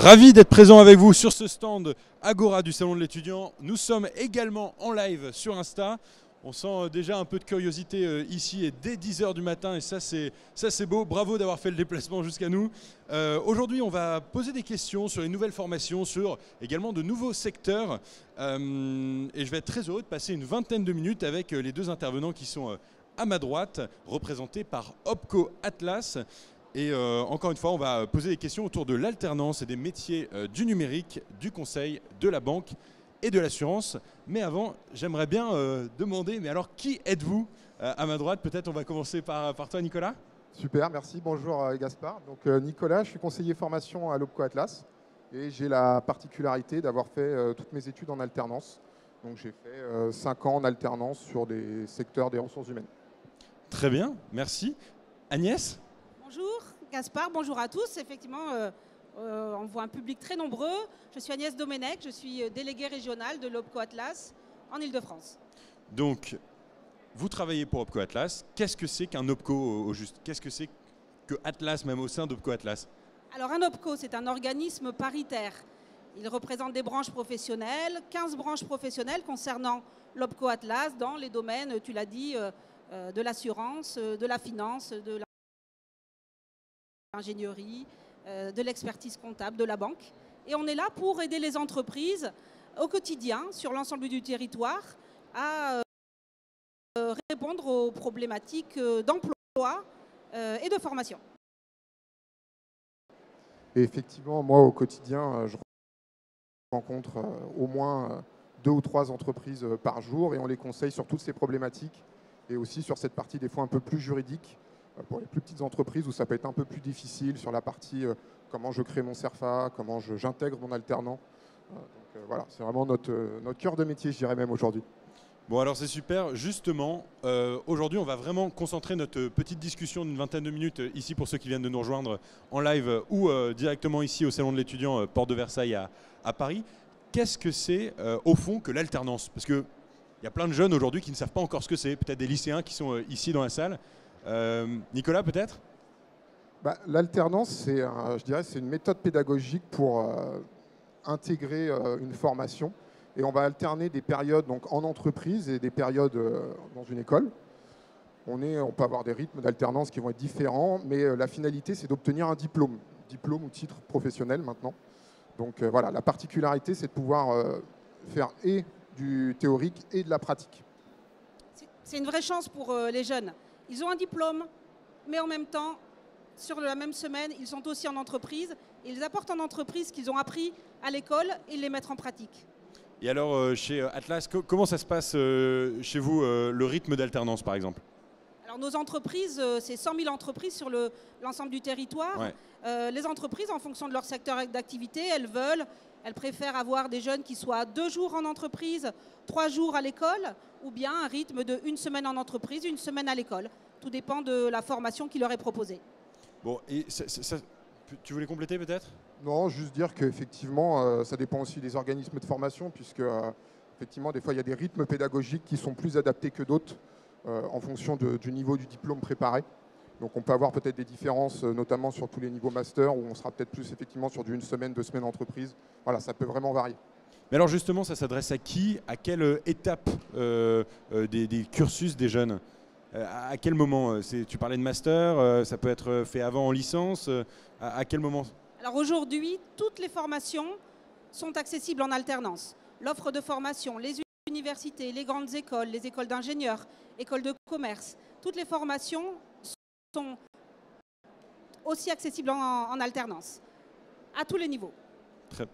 Ravi d'être présent avec vous sur ce stand Agora du Salon de l'étudiant. Nous sommes également en live sur Insta. On sent déjà un peu de curiosité ici et dès 10 h du matin et ça c'est beau. Bravo d'avoir fait le déplacement jusqu'à nous. Aujourd'hui on va poser des questions sur les nouvelles formations, sur également de nouveaux secteurs et je vais être très heureux de passer une vingtaine de minutes avec les deux intervenants qui sont à ma droite, représentés par Opco Atlas. Et encore une fois, on va poser des questions autour de l'alternance et des métiers du numérique, du conseil, de la banque et de l'assurance. Mais avant, j'aimerais bien demander, mais alors qui êtes-vous à ma droite? Peut-être on va commencer par toi, Nicolas. Super, merci. Bonjour Gaspard. Donc Nicolas, je suis conseiller formation à l'Opco Atlas et j'ai la particularité d'avoir fait toutes mes études en alternance. Donc j'ai fait 5 ans en alternance sur des secteurs des ressources humaines. Très bien, merci. Agnès? Bonjour Gaspard, bonjour à tous. Effectivement, on voit un public très nombreux. Je suis Agnès Domenech, je suis déléguée régionale de l'Opco Atlas en Ile-de-France. Donc, vous travaillez pour Opco Atlas. Qu'est-ce que c'est qu'un Opco au juste? Qu'est-ce que c'est que Atlas, même au sein d'Opco Atlas? Alors un Opco, c'est un organisme paritaire. Il représente des branches professionnelles, 15 branches professionnelles concernant l'Opco Atlas dans les domaines, tu l'as dit, de l'assurance, de la finance, de l'ingénierie, de l'expertise comptable, de la banque. Et on est là pour aider les entreprises au quotidien, sur l'ensemble du territoire, à répondre aux problématiques d'emploi et de formation. Et effectivement, moi au quotidien, je rencontre au moins 2 ou 3 entreprises par jour et on les conseille sur toutes ces problématiques et aussi sur cette partie des fois un peu plus juridique pour les plus petites entreprises où ça peut être un peu plus difficile sur la partie comment je crée mon CERFA, comment j'intègre mon alternant. Donc voilà, c'est vraiment notre cœur de métier, je dirais même aujourd'hui. Bon alors c'est super, justement, aujourd'hui on va vraiment concentrer notre petite discussion d'une vingtaine de minutes ici pour ceux qui viennent de nous rejoindre en live ou directement ici au Salon de l'étudiant Porte de Versailles à Paris. Qu'est-ce que c'est au fond que l'alternance? Parce qu'il y a plein de jeunes aujourd'hui qui ne savent pas encore ce que c'est, peut-être des lycéens qui sont ici dans la salle. Nicolas peut-être? L'alternance, je dirais, c'est une méthode pédagogique pour intégrer une formation. Et on va alterner des périodes donc, en entreprise et des périodes dans une école. On peut avoir des rythmes d'alternance qui vont être différents, mais la finalité, c'est d'obtenir un diplôme ou titre professionnel maintenant. Donc voilà, la particularité, c'est de pouvoir faire et du théorique et de la pratique. C'est une vraie chance pour les jeunes. Ils ont un diplôme, mais en même temps, sur la même semaine, ils sont aussi en entreprise. Ils apportent en entreprise ce qu'ils ont appris à l'école et ils les mettent en pratique. Et alors, chez Atlas, comment ça se passe chez vous, le rythme d'alternance, par exemple? Alors, nos entreprises, c'est 100 000 entreprises sur l'ensemble du territoire. Ouais. Les entreprises, en fonction de leur secteur d'activité, elles préfèrent avoir des jeunes qui soient 2 jours en entreprise, 3 jours à l'école, ou bien un rythme de 1 semaine en entreprise, 1 semaine à l'école. Tout dépend de la formation qui leur est proposée. Bon, et tu voulais compléter peut-être? Non, juste dire qu'effectivement, ça dépend aussi des organismes de formation, puisque effectivement, des fois, il y a des rythmes pédagogiques qui sont plus adaptés que d'autres en fonction du niveau du diplôme préparé. Donc on peut avoir peut-être des différences, notamment sur tous les niveaux master, où on sera peut-être plus effectivement sur du 1 semaine, 2 semaines d'entreprise. Voilà, ça peut vraiment varier. Mais alors justement, ça s'adresse à qui? À quelle étape des cursus des jeunes? À quel moment? Tu parlais de master, ça peut être fait avant en licence. À quel moment? Alors aujourd'hui, toutes les formations sont accessibles en alternance. L'offre de formation, les universités, les grandes écoles, les écoles d'ingénieurs, écoles de commerce, toutes les formations sont aussi accessibles en alternance, à tous les niveaux. Très.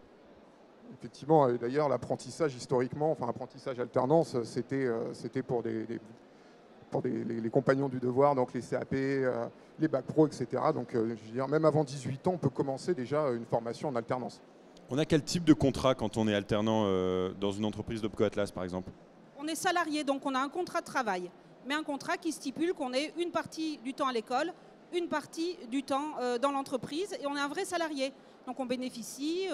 Effectivement, et d'ailleurs l'apprentissage historiquement, enfin apprentissage alternance, c'était pour les compagnons du devoir, donc les CAP, les bacs pro, etc. Donc je veux dire, même avant 18 ans, on peut commencer déjà une formation en alternance. On a quel type de contrat quand on est alternant dans une entreprise d'Opco Atlas par exemple? On est salarié, donc on a un contrat de travail, mais un contrat qui stipule qu'on est une partie du temps à l'école, une partie du temps dans l'entreprise, et on est un vrai salarié. Donc on bénéficie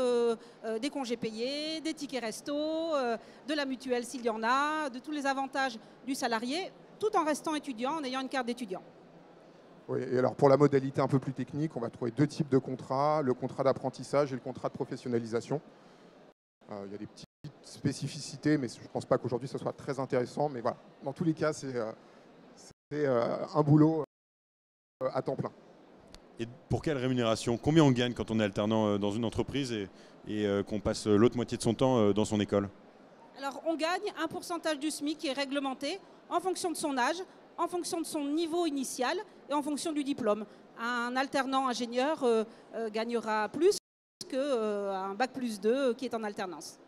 des congés payés, des tickets resto, de la mutuelle s'il y en a, de tous les avantages du salarié, tout en restant étudiant, en ayant une carte d'étudiant. Oui, et alors pour la modalité un peu plus technique, on va trouver 2 types de contrats, le contrat d'apprentissage et le contrat de professionnalisation. Il y a des petites spécificités, mais je ne pense pas qu'aujourd'hui ce soit très intéressant. Mais voilà, dans tous les cas, c'est un boulot à temps plein. Et pour quelle rémunération? Combien on gagne quand on est alternant dans une entreprise et qu'on passe l'autre moitié de son temps dans son école? Alors, on gagne un pourcentage du SMIC qui est réglementé en fonction de son âge, en fonction de son niveau initial et en fonction du diplôme. Un alternant ingénieur gagnera plus qu'un bac+2 qui est en alternance.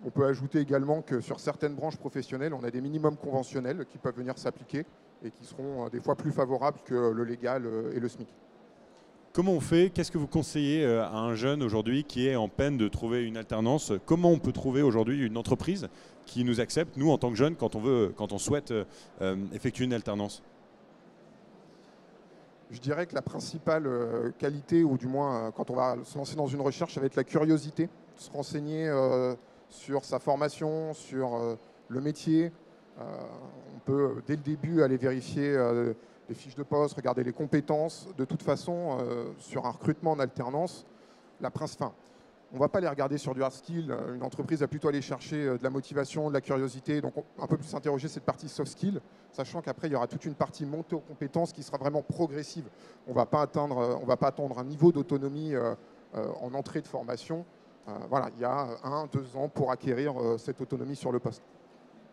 On peut ajouter également que sur certaines branches professionnelles, on a des minimums conventionnels qui peuvent venir s'appliquer et qui seront des fois plus favorables que le légal et le SMIC. Comment on fait? Qu'est-ce que vous conseillez à un jeune aujourd'hui qui est en peine de trouver une alternance? Comment on peut trouver aujourd'hui une entreprise qui nous accepte, nous en tant que jeunes, quand on souhaite effectuer une alternance? Je dirais que la principale qualité, ou du moins quand on va se lancer dans une recherche, ça va être la curiosité, se renseigner sur sa formation, sur le métier. On peut dès le début aller vérifier les fiches de poste, regarder les compétences. De toute façon, sur un recrutement en alternance, on ne va pas les regarder sur du hard skill. Une entreprise va plutôt aller chercher de la motivation, de la curiosité, donc un peu plus s'interroger cette partie soft skill, sachant qu'après, il y aura toute une partie montée aux compétences qui sera vraiment progressive. On ne va pas attendre un niveau d'autonomie en entrée de formation. Voilà, il y a 1-2 ans pour acquérir cette autonomie sur le poste.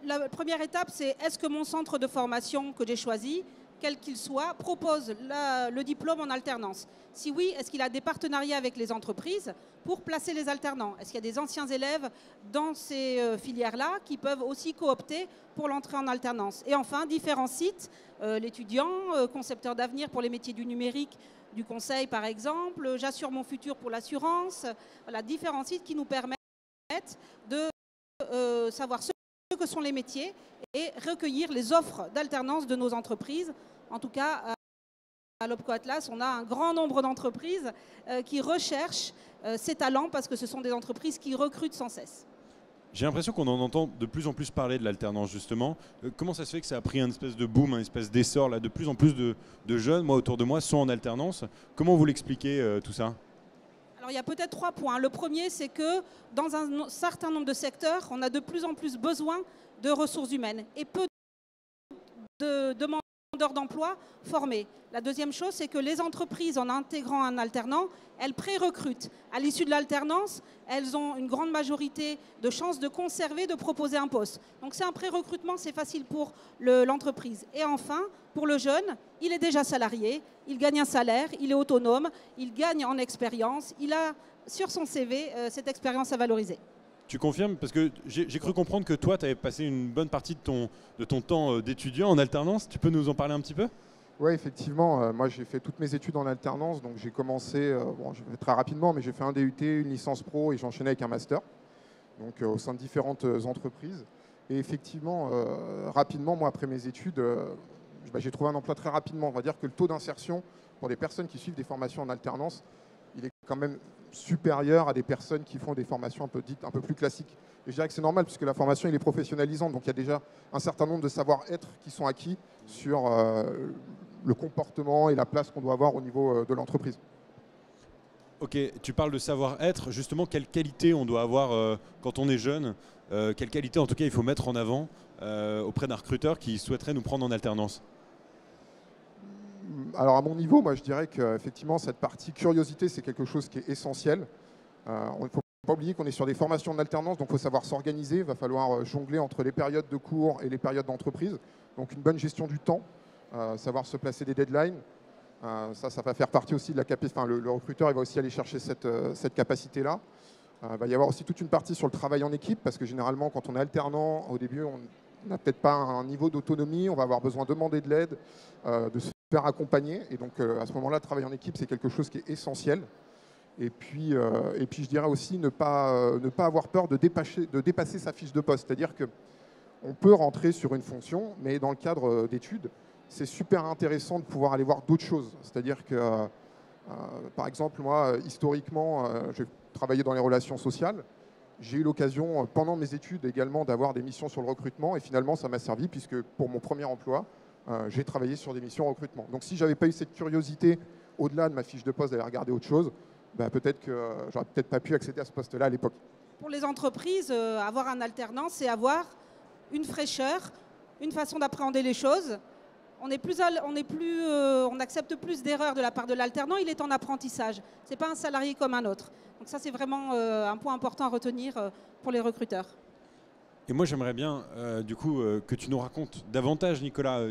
La première étape, c'est est-ce que mon centre de formation que j'ai choisi, quel qu'il soit, propose le diplôme en alternance? Si oui, est-ce qu'il a des partenariats avec les entreprises pour placer les alternants? Est-ce qu'il y a des anciens élèves dans ces filières-là qui peuvent aussi coopter pour l'entrée en alternance? Et enfin, différents sites, l'étudiant, concepteur d'avenir pour les métiers du numérique, du conseil par exemple, j'assure mon futur pour l'assurance, voilà, différents sites qui nous permettent de savoir ce que sont les métiers et recueillir les offres d'alternance de nos entreprises. En tout cas, à l'Opco Atlas, on a un grand nombre d'entreprises qui recherchent ces talents parce que ce sont des entreprises qui recrutent sans cesse. J'ai l'impression qu'on en entend de plus en plus parler de l'alternance, justement. Comment ça se fait que ça a pris un espèce de boom, un espèce d'essor là? De plus en plus de jeunes, moi autour de moi, sont en alternance. Comment vous l'expliquez tout ça? Alors, il y a peut-être 3 points. Le premier, c'est que dans un certain nombre de secteurs, on a de plus en plus besoin de ressources humaines et peu de demandeurs d'emploi formés. La deuxième chose, c'est que les entreprises, en intégrant un alternant, elles pré-recrutent. À l'issue de l'alternance, elles ont une grande majorité de chances de conserver, de proposer un poste. Donc c'est un pré-recrutement, c'est facile pour l'entreprise. Et enfin, pour le jeune, il est déjà salarié, il gagne un salaire, il est autonome, il gagne en expérience, il a sur son CV cette expérience à valoriser. Tu confirmes? Parce que j'ai cru comprendre que toi, tu avais passé une bonne partie de ton temps d'étudiant en alternance. Tu peux nous en parler un petit peu? Oui, effectivement. Moi, j'ai fait toutes mes études en alternance. Donc, j'ai commencé je vais très rapidement, mais j'ai fait un DUT, une licence pro et j'enchaînais avec un master. Donc, au sein de différentes entreprises. Et effectivement, rapidement, moi, après mes études, j'ai trouvé un emploi très rapidement. On va dire que le taux d'insertion pour des personnes qui suivent des formations en alternance, il est quand même supérieur à des personnes qui font des formations un peu plus classiques. Et je dirais que c'est normal puisque la formation elle est professionnalisante, donc il y a déjà un certain nombre de savoir-être qui sont acquis sur le comportement et la place qu'on doit avoir au niveau de l'entreprise. Ok, tu parles de savoir-être, justement quelle qualité on doit avoir quand on est jeune, quelle qualité en tout cas il faut mettre en avant auprès d'un recruteur qui souhaiterait nous prendre en alternance? Alors à mon niveau, moi je dirais qu'effectivement cette partie curiosité c'est quelque chose qui est essentiel. Il ne faut pas oublier qu'on est sur des formations en alternance, donc il faut savoir s'organiser, il va falloir jongler entre les périodes de cours et les périodes d'entreprise. Donc une bonne gestion du temps, savoir se placer des deadlines, ça va faire partie aussi de la capacité, le recruteur il va aussi aller chercher cette capacité-là. Il va y avoir aussi toute une partie sur le travail en équipe, parce que généralement quand on est alternant, au début on n'a peut-être pas un niveau d'autonomie, on va avoir besoin de demander de l'aide, de se faire accompagner. Et donc à ce moment-là, travailler en équipe, c'est quelque chose qui est essentiel. Et puis je dirais aussi ne pas avoir peur de dépasser sa fiche de poste. C'est-à-dire qu'on peut rentrer sur une fonction, mais dans le cadre d'études, c'est super intéressant de pouvoir aller voir d'autres choses. C'est-à-dire que, par exemple, moi, historiquement, j'ai travaillé dans les relations sociales. J'ai eu l'occasion, pendant mes études également, d'avoir des missions sur le recrutement. Et finalement, ça m'a servi puisque pour mon premier emploi, j'ai travaillé sur des missions recrutement. Donc si je n'avais pas eu cette curiosité, au-delà de ma fiche de poste, d'aller regarder autre chose, bah, peut-être que j'aurais peut-être pas pu accéder à ce poste-là à l'époque. Pour les entreprises, avoir un alternant, c'est avoir une fraîcheur, une façon d'appréhender les choses. On accepte plus d'erreurs de la part de l'alternant, il est en apprentissage. Ce n'est pas un salarié comme un autre. Donc ça, c'est vraiment un point important à retenir pour les recruteurs. Et moi, j'aimerais bien, du coup, que tu nous racontes davantage, Nicolas.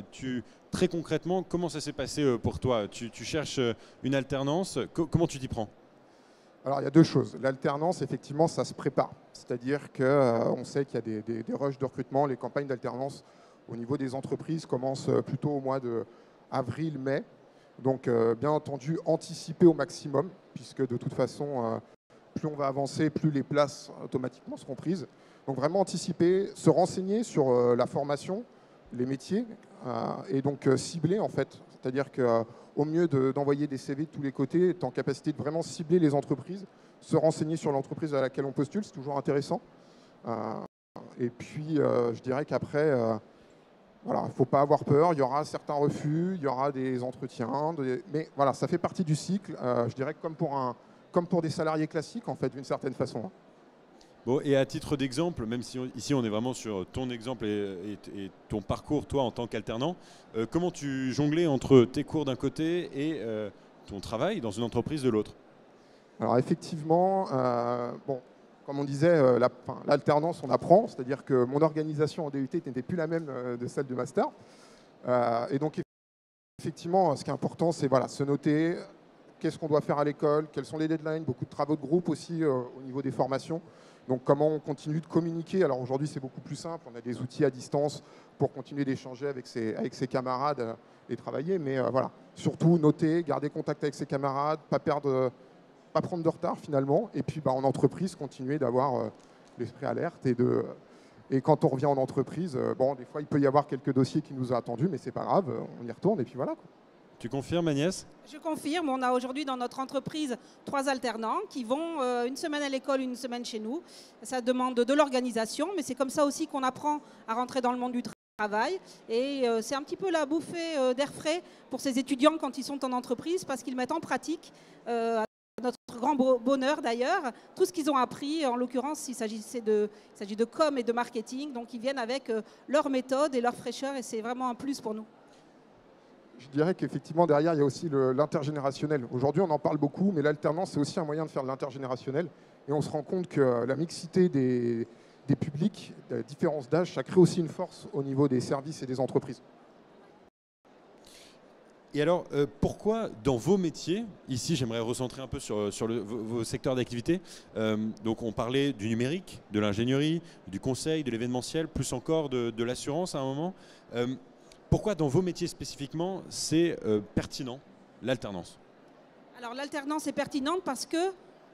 Très concrètement, comment ça s'est passé pour toi? Tu cherches une alternance. Comment tu t'y prends? Alors, il y a deux choses. L'alternance, effectivement, ça se prépare. C'est-à-dire qu'on sait qu'il y a des rushs de recrutement. Les campagnes d'alternance au niveau des entreprises commencent plutôt au mois d'avril-mai. Donc, bien entendu, anticiper au maximum, puisque de toute façon, plus on va avancer, plus les places automatiquement seront prises. Donc, vraiment anticiper, se renseigner sur la formation, les métiers, et donc cibler, en fait. C'est-à-dire qu'au mieux d'envoyer des CV de tous les côtés, être en capacité de vraiment cibler les entreprises, se renseigner sur l'entreprise à laquelle on postule, c'est toujours intéressant. Et puis, je dirais qu'après, voilà, il ne faut pas avoir peur, il y aura certains refus, il y aura des entretiens, mais voilà, ça fait partie du cycle, je dirais comme pour des salariés classiques, en fait, d'une certaine façon. Bon, et à titre d'exemple, même si ici on est vraiment sur ton exemple et ton parcours, toi en tant qu'alternant, comment tu jonglais entre tes cours d'un côté et ton travail dans une entreprise de l'autre? Alors effectivement, bon, comme on disait, l'alternance on apprend, c'est-à-dire que mon organisation en DUT n'était plus la même de celle de master. Et donc effectivement, ce qui est important, c'est voilà, se noter qu'est-ce qu'on doit faire à l'école, quels sont les deadlines, beaucoup de travaux de groupe aussi au niveau des formations. Donc comment on continue de communiquer. Alors aujourd'hui, c'est beaucoup plus simple. On a des outils à distance pour continuer d'échanger avec ses camarades et travailler. Mais voilà, surtout noter, garder contact avec ses camarades, pas prendre de retard finalement. Et puis en entreprise, continuer d'avoir l'esprit alerte. Et quand on revient en entreprise, bon, des fois, il peut y avoir quelques dossiers qui nous ont attendus, mais c'est pas grave, on y retourne et puis voilà, quoi. Tu confirmes, Agnès? Je confirme, on a aujourd'hui dans notre entreprise 3 alternants qui vont une semaine à l'école, une semaine chez nous. Ça demande de l'organisation, mais c'est comme ça aussi qu'on apprend à rentrer dans le monde du travail. Et c'est un petit peu la bouffée d'air frais pour ces étudiants quand ils sont en entreprise parce qu'ils mettent en pratique, à notre grand bonheur d'ailleurs, tout ce qu'ils ont appris. En l'occurrence, il s'agit de com et de marketing. Donc ils viennent avec leur méthode et leur fraîcheur et c'est vraiment un plus pour nous. Je dirais qu'effectivement, derrière, il y a aussi l'intergénérationnel. Aujourd'hui, on en parle beaucoup, mais l'alternance, c'est aussi un moyen de faire de l'intergénérationnel. Et on se rend compte que la mixité des publics, la différence d'âge, ça crée aussi une force au niveau des services et des entreprises. Et alors, pourquoi dans vos métiers, ici j'aimerais recentrer un peu sur vos secteurs d'activité, donc on parlait du numérique, de l'ingénierie, du conseil, de l'événementiel, plus encore de l'assurance à un moment. Pourquoi dans vos métiers spécifiquement, c'est pertinent, l'alternance? Alors l'alternance est pertinente parce que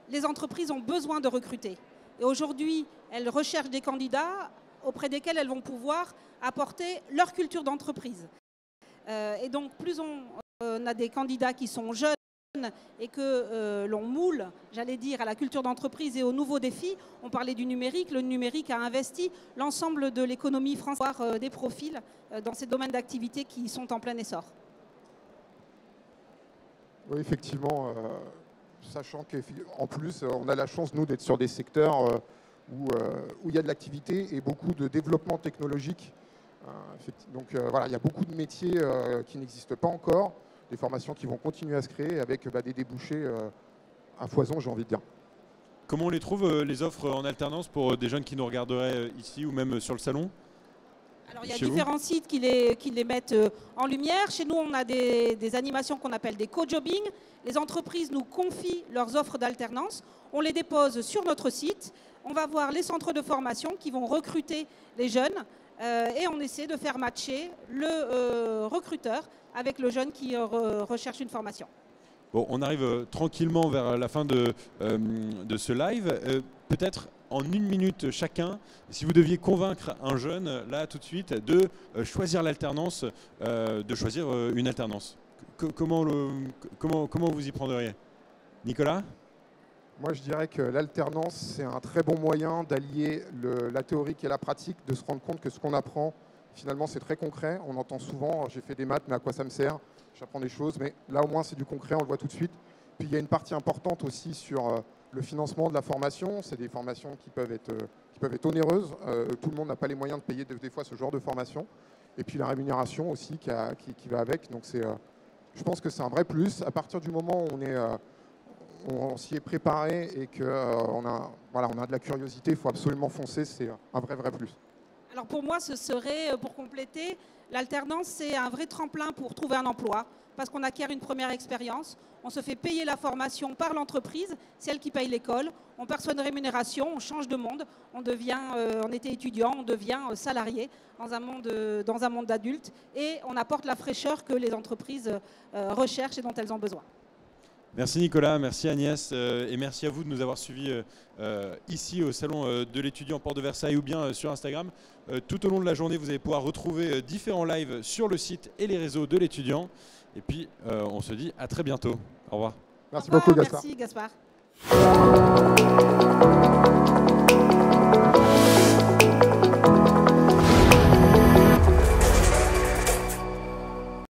les entreprises ont besoin de recruter. Et aujourd'hui, elles recherchent des candidats auprès desquels elles vont pouvoir apporter leur culture d'entreprise. Et donc plus on a des candidats qui sont jeunes et que l'on moule, j'allais dire, à la culture d'entreprise et aux nouveaux défis. On parlait du numérique. Le numérique a investi l'ensemble de l'économie française, des profils dans ces domaines d'activité qui sont en plein essor. Oui, effectivement, sachant qu'en plus, on a la chance, nous, d'être sur des secteurs où il y a de l'activité et beaucoup de développement technologique. Donc voilà, il y a beaucoup de métiers qui n'existent pas encore, des formations qui vont continuer à se créer avec des débouchés à foison, j'ai envie de dire. Comment on les trouve, les offres en alternance pour des jeunes qui nous regarderaient ici ou même sur le salon? Alors, il y a différents sites qui les mettent en lumière. Chez nous, on a des animations qu'on appelle des co-jobbing. Les entreprises nous confient leurs offres d'alternance. On les dépose sur notre site. On va voir les centres de formation qui vont recruter les jeunes. Et on essaie de faire matcher le recruteur avec le jeune qui recherche une formation. Bon, on arrive tranquillement vers la fin de ce live. Peut-être en 1 minute chacun, si vous deviez convaincre un jeune, là tout de suite, de choisir l'alternance, de choisir une alternance. Comment vous y prendriez? Nicolas? Moi, je dirais que l'alternance, c'est un très bon moyen d'allier la théorique et la pratique, de se rendre compte que ce qu'on apprend, Finalement, c'est très concret. On entend souvent, j'ai fait des maths, mais à quoi ça me sert? J'apprends des choses, mais là au moins c'est du concret, on le voit tout de suite. Puis il y a une partie importante aussi sur le financement de la formation. C'est des formations qui peuvent être onéreuses. Tout le monde n'a pas les moyens de payer des fois ce genre de formation. Et puis la rémunération aussi qui va avec. Donc je pense que c'est un vrai plus. À partir du moment où on s'y est préparé et qu'on a de la curiosité, il faut absolument foncer. C'est un vrai plus. Alors pour moi, ce serait, pour compléter, l'alternance, c'est un vrai tremplin pour trouver un emploi, parce qu'on acquiert une première expérience, on se fait payer la formation par l'entreprise, c'est elle qui paye l'école, on perçoit une rémunération, on change de monde, on était étudiant, on devient salarié dans un monde d'adultes, et on apporte la fraîcheur que les entreprises recherchent et dont elles ont besoin. Merci Nicolas, merci Agnès et merci à vous de nous avoir suivis ici au Salon de l'étudiant Porte de Versailles ou bien sur Instagram. Tout au long de la journée, vous allez pouvoir retrouver différents lives sur le site et les réseaux de l'étudiant. Et puis, on se dit à très bientôt. Au revoir. Merci beaucoup Gaspard. Merci Gaspard.